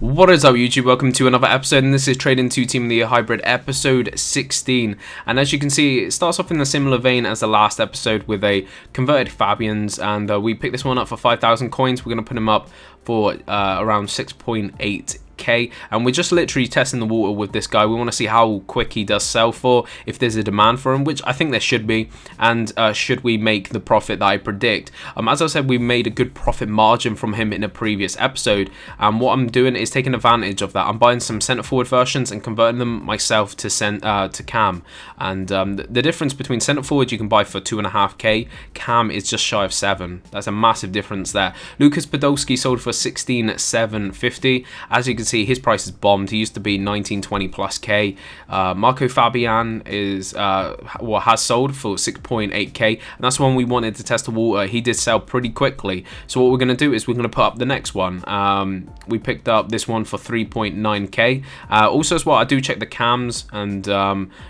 What is up, YouTube? Welcome to another episode, and this is Trading 2 Team of the Year Hybrid episode 16. And as you can see, it starts off in a similar vein as the last episode with a converted Fabians, and we picked this one up for 5,000 coins. We're going to put him up for around 6.8k, and we're just literally testing the water with this guy. We want to see how quick he does sell for, if there's a demand for him, which I think there should be, and should we make the profit that I predict. As I said, we made a good profit margin from him in a previous episode, and what I'm doing is taking advantage of that. I'm buying some centre forward versions and converting them myself to cam, and the difference between centre forward you can buy for 2.5k, cam is just shy of 7. That's a massive difference there. Lucas Podolski sold for 16,750. As you can see, his price is bombed. He used to be 1920 plus k. Marco Fabian is has sold for 6.8k, and that's one we wanted to test the water. He did sell pretty quickly, so what we're going to do is we're going to put up the next one. We picked up this one for 3.9k. Also as well, I do check the cams and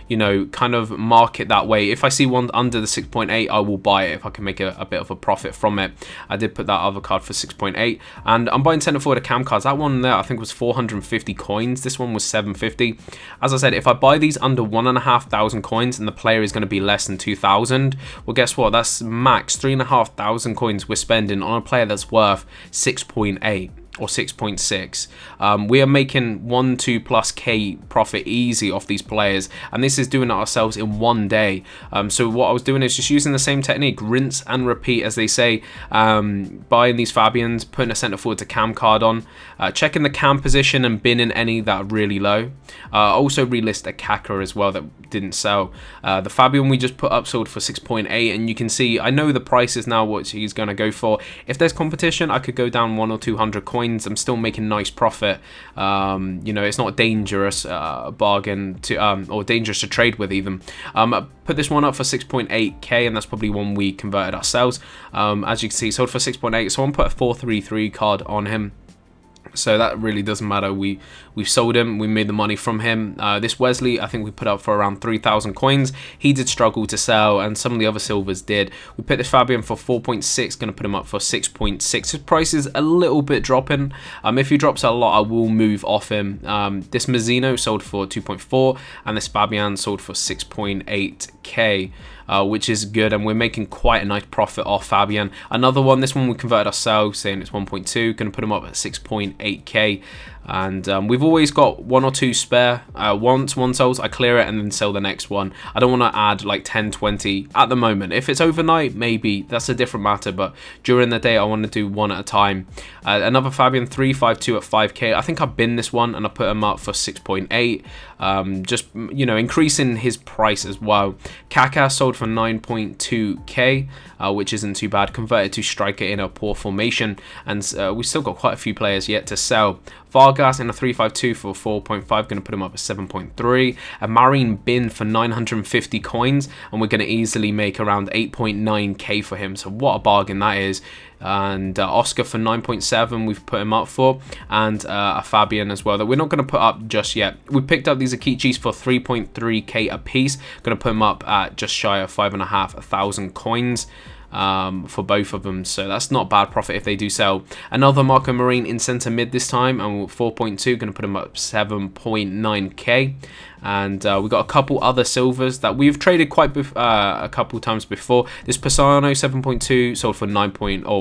you know, kind of mark it that way. If I see one under the 6.8, I will buy it if I can make a bit of a profit from it. I did put that other card for 6.8, and I'm buying centre forward cam cards. That one there I think was 450 coins. This one was 750. As I said, if I buy these under 1,500 coins and the player is going to be less than 2,000, well, guess what? That's max 3,500 coins we're spending on a player that's worth 6.8 or 6.6. We are making 1-2 plus k profit easy off these players, and this is doing it ourselves in one day. So what I was doing is just using the same technique, rinse and repeat, as they say. Buying these Fabians, putting a centre forward to cam card on, checking the cam position and binning any that are really low. Also relist a Kaka as well that didn't sell. The Fabian we just put up sold for 6.8, and you can see I know the price is now what he's going to go for. If there's competition, I could go down 100 or 200 coins. I'm still making nice profit. You know, it's not a dangerous bargain to or dangerous to trade with even. I put this one up for 6.8k, and that's probably one we converted ourselves. As you can see, sold for 6.8, so I'm put a 433 card on him. So that really doesn't matter. We've sold him. We made the money from him. This Wesley, I think we put up for around 3,000 coins. He did struggle to sell, and some of the other silvers did. We put this Fabian for 4.6. Going to put him up for 6.6. His price is a little bit dropping. If he drops a lot, I will move off him. This Mazzino sold for 2.4, and this Fabian sold for 6.8k. Which is good, and we're making quite a nice profit off Fabian. Another one, this one we converted ourselves, saying it's 1.2, going to put him up at 6.8k. And we've always got 1 or 2 spare. Once one sells, I clear it and then sell the next one. I don't want to add like 10, 20 at the moment. If it's overnight, maybe that's a different matter, but during the day I want to do one at a time. Another Fabian 352 at 5k. I think I binned this one and I put him up for 6.8. Just, you know, increasing his price as well. Kaka sold for 9.2k, which isn't too bad. Converted to striker in a poor formation, and we still got quite a few players yet to sell. Vargas in a 352 for 4.5, going to put him up at 7.3. A Marine bin for 950 coins, and we're going to easily make around 8.9k for him. So what a bargain that is. And Oscar for 9.7 we've put him up for, and a Fabian as well that we're not going to put up just yet. We picked up these Akichis for 3.3k a piece. Going to put them up at just shy of 5,500 coins. For both of them, so that's not bad profit if they do sell. Another Marco Marine in centre mid this time, and 4.2, going to put him up 7.9k. And we got a couple other silvers that we've traded quite a couple times before. This Pisano 7.2 sold for 9.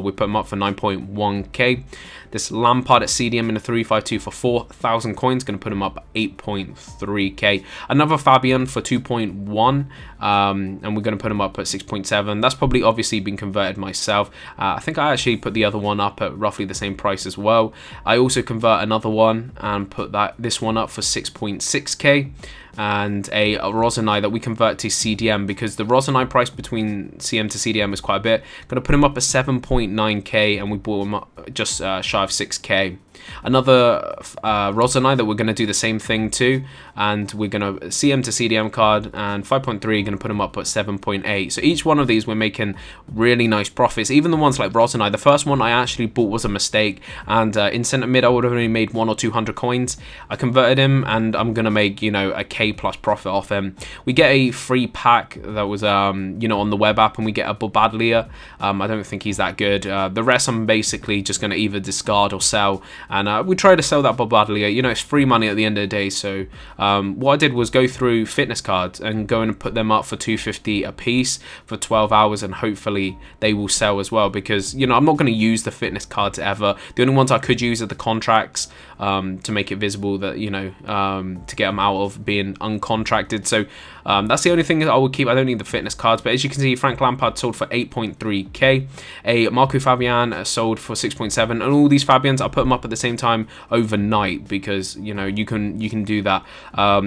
We put him up for 9.1k. This Lampard at CDM in a 352 for 4,000 coins, going to put him up 8.3k. Another Fabian for 2.1, and we're going to put him up at 6.7. That's probably obviously been converted myself. I think I actually put the other one up at roughly the same price as well. I also convert another one and put this one up for 6.6k. And a Rosanai that we convert to CDM, because the Rosanai price between CM to CDM is quite a bit. Going to put him up at 7.9k, and we bought him up just shy of 6k. Another Rosanai that we're going to do the same thing to, and we're going to CM to CDM card, and 5.3 going to put them up at 7.8. So each one of these we're making really nice profits. Even the ones like Rosanai, the first one I actually bought was a mistake, and in centre mid I would have only made 100 or 200 coins. I converted him, and I'm going to make, you know, a K k plus profit off him. We get a free pack that was on the web app, and we get a Bobadilla. I don't think he's that good. The rest I'm basically just going to either discard or sell, and we try to sell that Bobadilla. It's free money at the end of the day. So what I did was go through fitness cards and go in and put them up for 250 a piece for 12 hours, and hopefully they will sell as well, because I'm not going to use the fitness cards ever. The only ones I could use are the contracts, to make it visible that to get them out of being uncontracted. So that's the only thing that I would keep. I don't need the fitness cards, but as you can see, Frank Lampard sold for 8.3k, a Marco Fabian sold for 6.7, and all these Fabians I put them up at the same time overnight, because you can do that.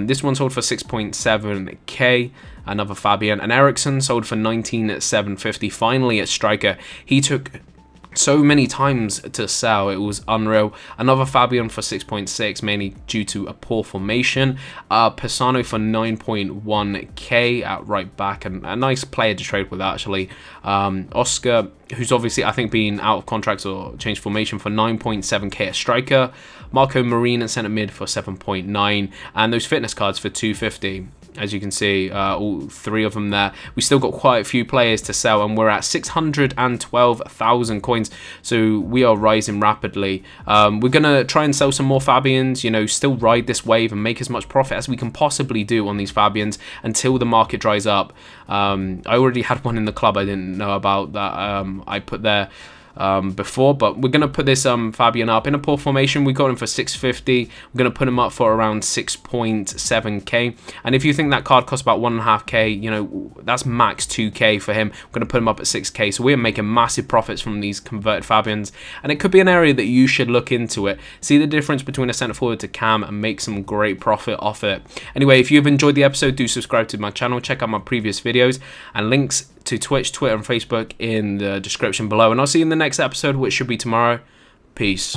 This one sold for 6.7k, another Fabian, and Ericsson sold for 19,750. Finally, a striker. He took so many times to sell, it was unreal. Another Fabian for 6.6, mainly due to a poor formation. Pisano for 9.1k at right back, and a nice player to trade with actually. Oscar, who's obviously I think been out of contracts or changed formation, for 9.7k a striker. Marco Marine at centre mid for 7.9, and those fitness cards for 250. As you can see, all three of them there. We still got quite a few players to sell, and we're at 612,000 coins, so we are rising rapidly. We're going to try and sell some more Fabians, still ride this wave and make as much profit as we can possibly do on these Fabians until the market dries up. I already had one in the club I didn't know about that I put there before, but we're going to put this Fabian up in a poor formation. We got him for 650. We're going to put him up for around 6.7k, and if you think that card costs about 1.5k, that's max 2k for him. We're going to put him up at 6k, so we're making massive profits from these converted Fabians, and it could be an area that you should look into it, see the difference between a centre forward to cam, and make some great profit off it. Anyway, if you've enjoyed the episode, do subscribe to my channel, check out my previous videos, and links to Twitch, Twitter and Facebook in the description below, and I'll see you in the next episode, which should be tomorrow. Peace.